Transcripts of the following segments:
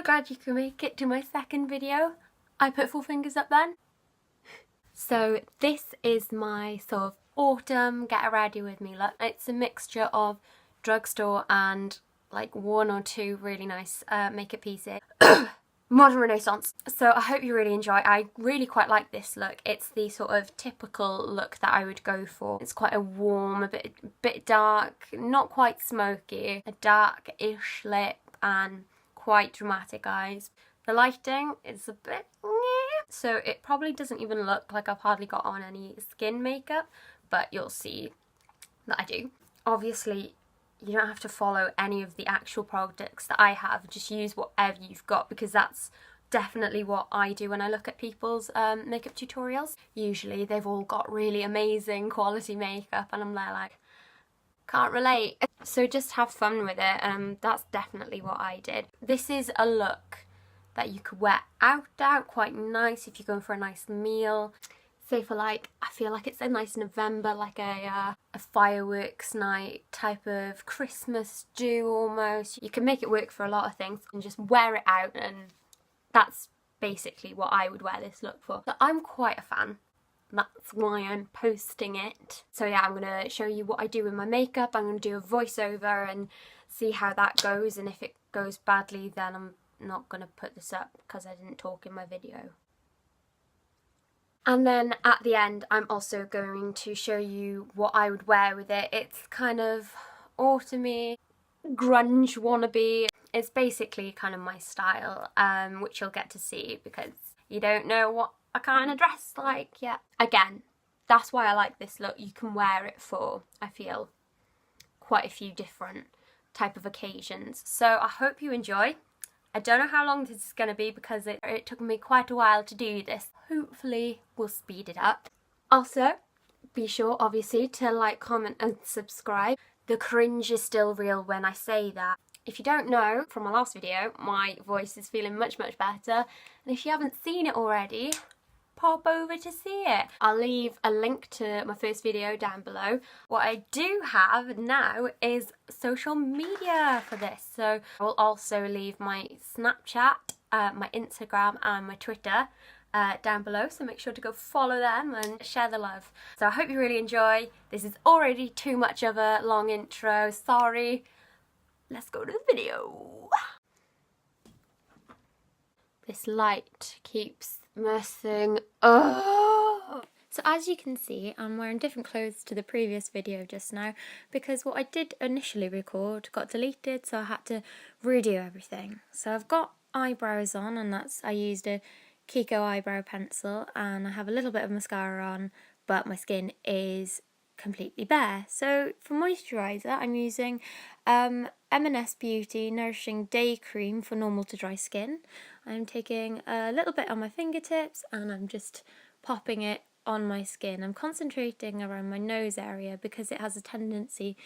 so glad you could make it to my second video. I put 4 fingers up then. So this is my sort of autumn get ready with me look. It's a mixture of drugstore and like 1 or 2 really nice makeup pieces. Modern Renaissance. So I hope you really enjoy. I really quite like this look. It's the sort of typical look that I would go for. It's quite a warm, a bit dark, not quite smoky, a dark-ish lip and quite dramatic eyes. The lighting is a bit so it probably doesn't even look like I've hardly got on any skin makeup, but you'll see that I do. Obviously, you don't have to follow any of the actual products that I have, just use whatever you've got, because that's definitely what I do when I look at people's makeup tutorials. Usually they've all got really amazing quality makeup and I'm there like, can't relate. So just have fun with it, that's definitely what I did. This is a look that you could wear out, quite nice if you're going for a nice meal. Say for like, I feel like it's a nice November, like a fireworks night type of Christmas do almost. You can make it work for a lot of things and just wear it out, and that's basically what I would wear this look for. So I'm quite a fan. That's why I'm posting it. So yeah, I'm going to show you what I do with my makeup. I'm going to do a voiceover and see how that goes, and if it goes badly then I'm not going to put this up because I didn't talk in my video. And then at the end I'm also going to show you what I would wear with it. It's kind of autumny, grunge wannabe. It's basically kind of my style, which you'll get to see because you don't know what I kind of dress like yet. Again, that's why I like this look. You can wear it for, I feel, quite a few different type of occasions. So I hope you enjoy. I don't know how long this is going to be because it took me quite a while to do this. Hopefully we'll speed it up. Also, be sure obviously to like, comment and subscribe. The cringe is still real when I say that. If you don't know from my last video, my voice is feeling much better. And if you haven't seen it already, pop over to see it. I'll leave a link to my first video down below. What I do have now is social media for this. So I will also leave my Snapchat, my Instagram and my Twitter down below. So make sure to go follow them and share the love. So I hope you really enjoy. This is already too much of a long intro. Sorry. Let's go to the video. This light keeps messing up. So as you can see, I'm wearing different clothes to the previous video just now because what I did initially record got deleted, so I had to redo everything. So I've got eyebrows on, and I used a Kiko eyebrow pencil, and I have a little bit of mascara on, but my skin is completely bare. So for moisturiser I'm using M&S Beauty Nourishing Day Cream for normal to dry skin. I'm taking a little bit on my fingertips and I'm just popping it on my skin. I'm concentrating around my nose area because it has a tendency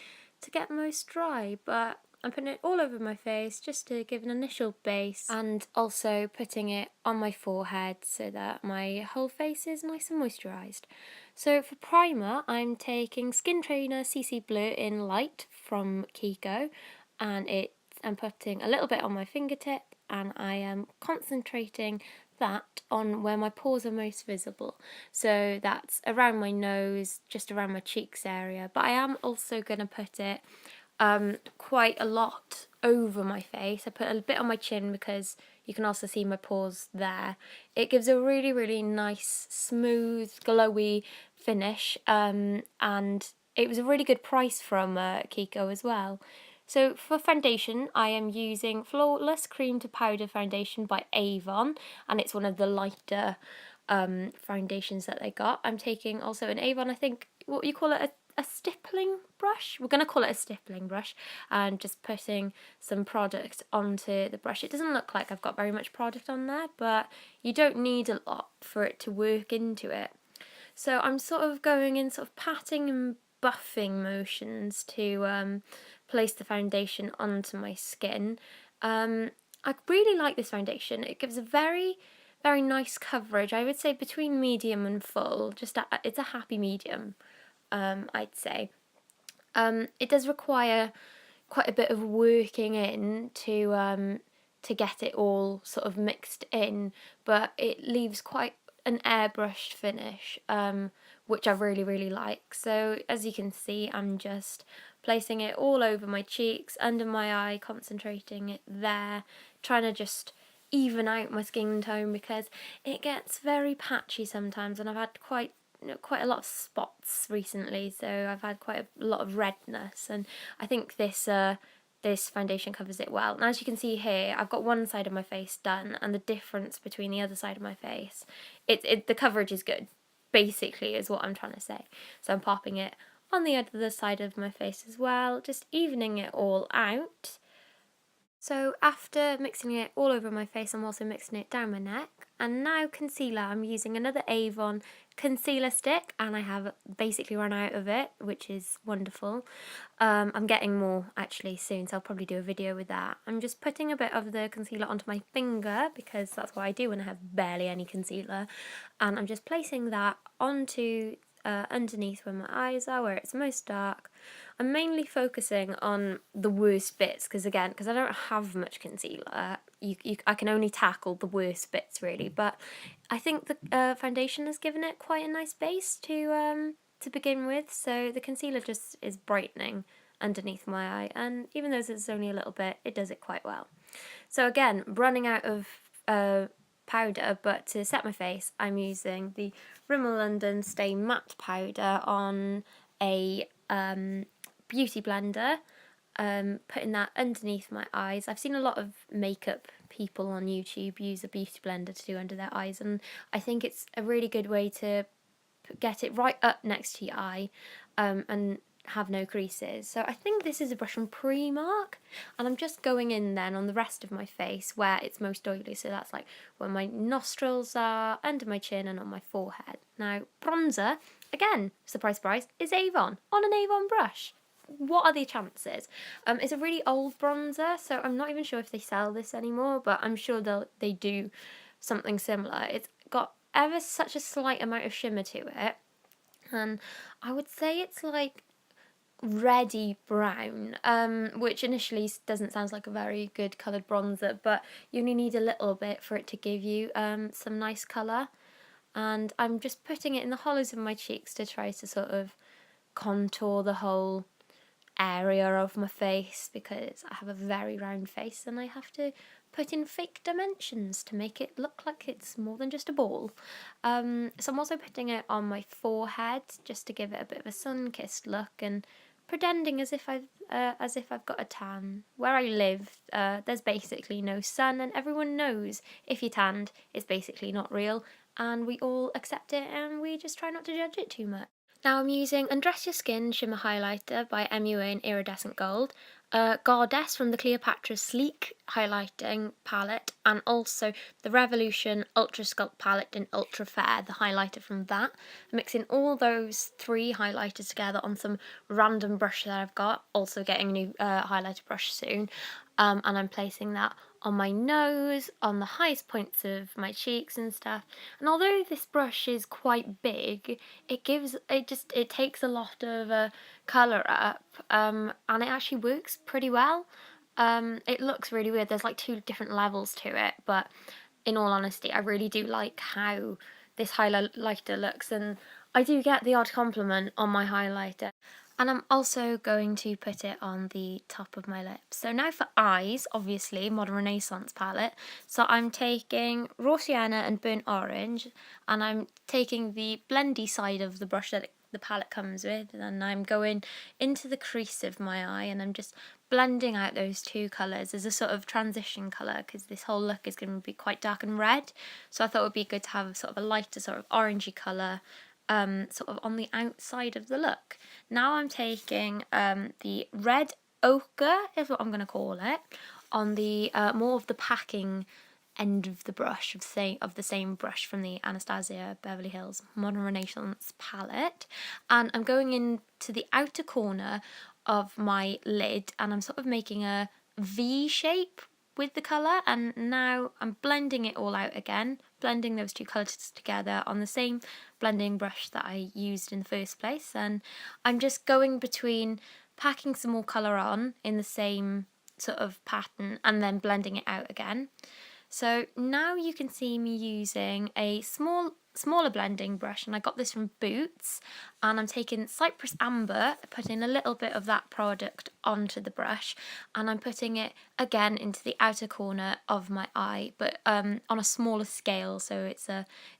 to get most dry, but I'm putting it all over my face just to give an initial base, and also putting it on my forehead so that my whole face is nice and moisturised. So for primer, I'm taking Skin Trainer CC Blur in Light from Kiko, and I'm putting a little bit on my fingertip, and I am concentrating that on where my pores are most visible. So that's around my nose, just around my cheeks area, but I am also going to put it quite a lot over my face. I put a bit on my chin because you can also see my pores there. It gives a really nice, smooth, glowy finish, and it was a really good price from Kiko as well. So for foundation, I am using Flawless Cream to Powder Foundation by Avon, and it's one of the lighter foundations that they got. I'm taking also an Avon, I think, what you call it, a stippling brush. We're going to call it a stippling brush, and just putting some product onto the brush. It doesn't look like I've got very much product on there, but you don't need a lot for it to work into it. So I'm sort of going in sort of patting and buffing motions to place the foundation onto my skin. I really like this foundation. It gives a very nice coverage. I would say between medium and full. It's a happy medium, I'd say. It does require quite a bit of working in to to get it all sort of mixed in, but it leaves quite an airbrushed finish, which I really, really like. So as you can see, I'm just placing it all over my cheeks, under my eye, concentrating it there, trying to just even out my skin tone because it gets very patchy sometimes, and I've had quite a lot of spots recently, so I've had quite a lot of redness, and I think this foundation covers it well. And as you can see here, I've got one side of my face done, and the difference between the other side of my face, the coverage is good, basically, is what I'm trying to say. So I'm popping it on the other side of my face as well, just evening it all out. So after mixing it all over my face, I'm also mixing it down my neck. And now concealer, I'm using another Avon concealer stick, and I have basically run out of it, which is wonderful. I'm getting more actually soon, so I'll probably do a video with that. I'm just putting a bit of the concealer onto my finger because that's what I do when I have barely any concealer. And I'm just placing that onto underneath where my eyes are, where it's most dark. I'm mainly focusing on the worst bits because I don't have much concealer, I can only tackle the worst bits really. But I think the foundation has given it quite a nice base to begin with. So the concealer just is brightening underneath my eye, and even though it's only a little bit, it does it quite well. So again, running out of powder, but to set my face, I'm using the Rimmel London Stay Matte Powder on a beauty blender, putting that underneath my eyes. I've seen a lot of makeup people on YouTube use a beauty blender to do under their eyes, and I think it's a really good way to get it right up next to your eye, and have no creases. So I think this is a brush from Primark, and I'm just going in then on the rest of my face where it's most oily, so that's like where my nostrils are, under my chin, and on my forehead. Now bronzer, again, surprise surprise, is Avon, on an Avon brush. What are the chances? It's a really old bronzer, so I'm not even sure if they sell this anymore, but I'm sure they do something similar. It's got ever such a slight amount of shimmer to it, and I would say it's like reddy brown, which initially doesn't sound like a very good coloured bronzer, but you only need a little bit for it to give you some nice colour. And I'm just putting it in the hollows of my cheeks to try to sort of contour the whole area of my face, because I have a very round face and I have to put in fake dimensions to make it look like it's more than just a ball. So I'm also putting it on my forehead just to give it a bit of a sun-kissed look, and pretending as if I've got a tan. Where I live, there's basically no sun, and everyone knows if you're tanned, it's basically not real, and we all accept it, and we just try not to judge it too much. Now I'm using Undress Your Skin Shimmer Highlighter by MUA in Iridescent Gold, Goddess from the Cleopatra Sleek Highlighting Palette, and also the Revolution Ultra Sculpt Palette in Ultra Fair, the highlighter from that. I'm mixing all those three highlighters together on some random brush that I've got, also getting a new highlighter brush soon, and I'm placing that on my nose, on the highest points of my cheeks and stuff. And although this brush is quite big, it takes a lot of colour up, and it actually works pretty well. It looks really weird, there's like two different levels to it, but in all honesty, I really do like how this highlighter looks, and I do get the odd compliment on my highlighter. And I'm also going to put it on the top of my lips. So now for eyes, obviously, Modern Renaissance palette. So I'm taking Raw Sienna and Burnt Orange, and I'm taking the blendy side of the brush that the palette comes with, and I'm going into the crease of my eye, and I'm just blending out those two colours as a sort of transition colour, because this whole look is going to be quite dark and red. So I thought it would be good to have sort of a lighter sort of orangey colour sort of on the outside of the look. Now I'm taking the red ochre, is what I'm going to call it, on the more of the packing end of the brush, of the same brush from the Anastasia Beverly Hills Modern Renaissance palette, and I'm going into the outer corner of my lid, and I'm sort of making a V shape with the colour, and now I'm blending it all out again, blending those two colours together on the same blending brush that I used in the first place, and I'm just going between packing some more colour on in the same sort of pattern and then blending it out again. So now you can see me using a smaller blending brush, and I got this from Boots, and I'm taking Cypress Amber, putting a little bit of that product onto the brush, and I'm putting it again into the outer corner of my eye, but on a smaller scale, so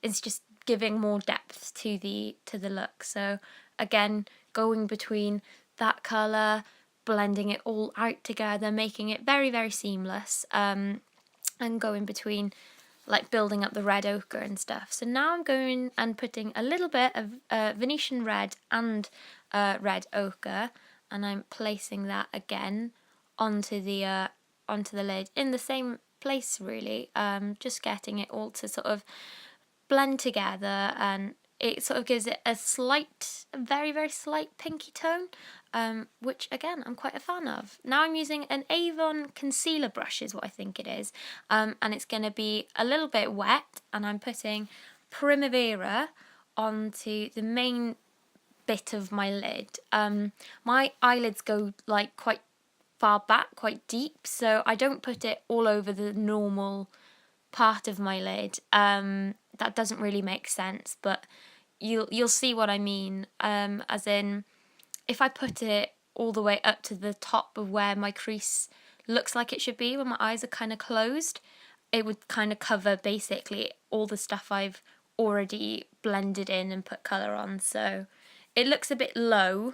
it's just giving more depth to the look. So again, going between that colour, blending it all out together, making it very, very seamless, and going between, like, building up the red ochre and stuff. So now I'm going and putting a little bit of Venetian red and red ochre, and I'm placing that again onto the lid in the same place, really, just getting it all to sort of blend together, and it sort of gives it a very, very slight pinky tone, which again I'm quite a fan of. Now I'm using an Avon concealer brush is what I think it is, and it's going to be a little bit wet, and I'm putting Primavera onto the main bit of my lid. My eyelids go like quite far back, quite deep, so I don't put it all over the normal part of my lid. That doesn't really make sense, but you'll see what I mean. As in, if I put it all the way up to the top of where my crease looks like it should be when my eyes are kind of closed, it would kind of cover basically all the stuff I've already blended in and put colour on. So it looks a bit low,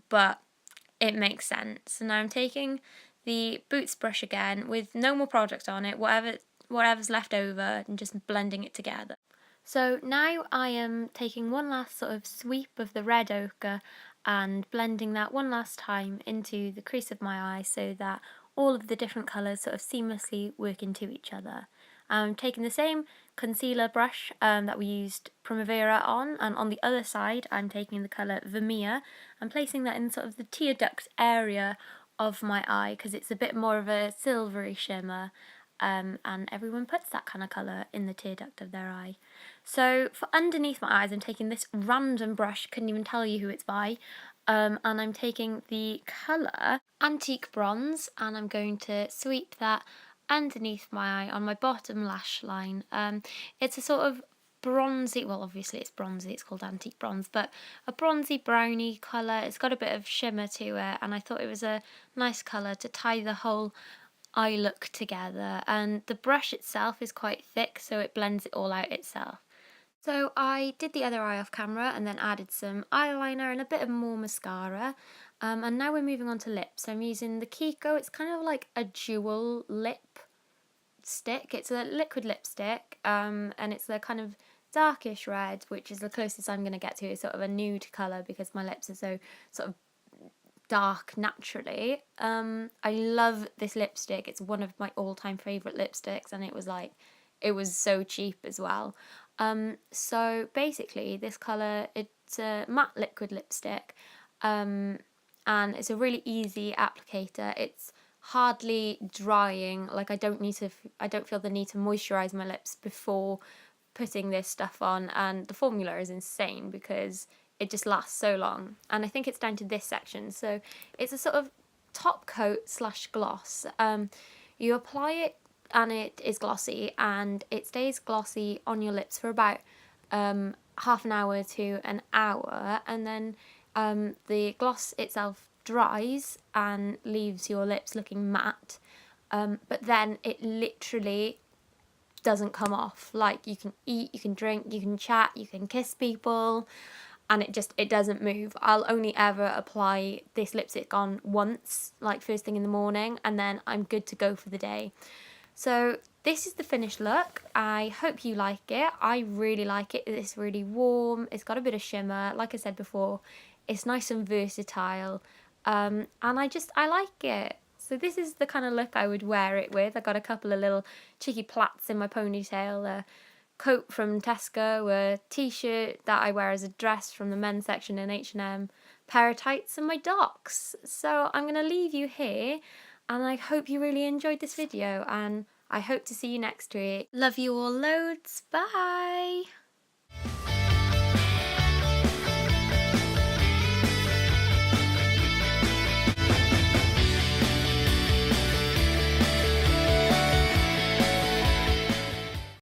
but it makes sense. And now I'm taking the Boots brush again with no more product on it, whatever's left over, and just blending it together. So now I am taking one last sort of sweep of the red ochre and blending that one last time into the crease of my eye so that all of the different colours sort of seamlessly work into each other. I'm taking the same concealer brush that we used Primavera on, and on the other side I'm taking the colour Vermeer and placing that in sort of the tear duct area of my eye because it's a bit more of a silvery shimmer. And everyone puts that kind of colour in the tear duct of their eye. So for underneath my eyes, I'm taking this random brush, couldn't even tell you who it's by, and I'm taking the colour Antique Bronze, and I'm going to sweep that underneath my eye on my bottom lash line. It's a sort of bronzy, well obviously it's bronzy, it's called Antique Bronze, but a bronzy browny colour. It's got a bit of shimmer to it, and I thought it was a nice colour to tie the whole eye look together, and the brush itself is quite thick, so it blends it all out itself. So I did the other eye off camera and then added some eyeliner and a bit of more mascara, and now we're moving on to lips. I'm using the Kiko. It's kind of like a dual lip stick. It's a liquid lipstick, and it's the kind of darkish red, which is the closest I'm going to get to. It's sort of a nude colour because my lips are so sort of dark naturally. I love this lipstick. It's one of my all-time favourite lipsticks, and it was so cheap as well. So basically this colour, it's a matte liquid lipstick, and it's a really easy applicator. It's hardly drying. Like I don't feel the need to moisturise my lips before putting this stuff on, and the formula is insane because it just lasts so long. And I think it's down to this section. So it's a sort of top coat / gloss. You apply it and it is glossy, and it stays glossy on your lips for about half an hour to an hour, and then the gloss itself dries and leaves your lips looking matte, but then it literally doesn't come off. Like, you can eat, you can drink, you can chat, you can kiss people, and it doesn't move. I'll only ever apply this lipstick on once, like first thing in the morning, and then I'm good to go for the day. So this is the finished look. I hope you like it. I really like it. It's really warm. It's got a bit of shimmer. Like I said before, it's nice and versatile. And I like it. So this is the kind of look I would wear it with. I got a couple of little cheeky plaits in my ponytail, a coat from Tesco, a t-shirt that I wear as a dress from the men's section in H&M, pair of tights, and my Docs. So I'm going to leave you here, and I hope you really enjoyed this video, and I hope to see you next week. Love you all loads. Bye!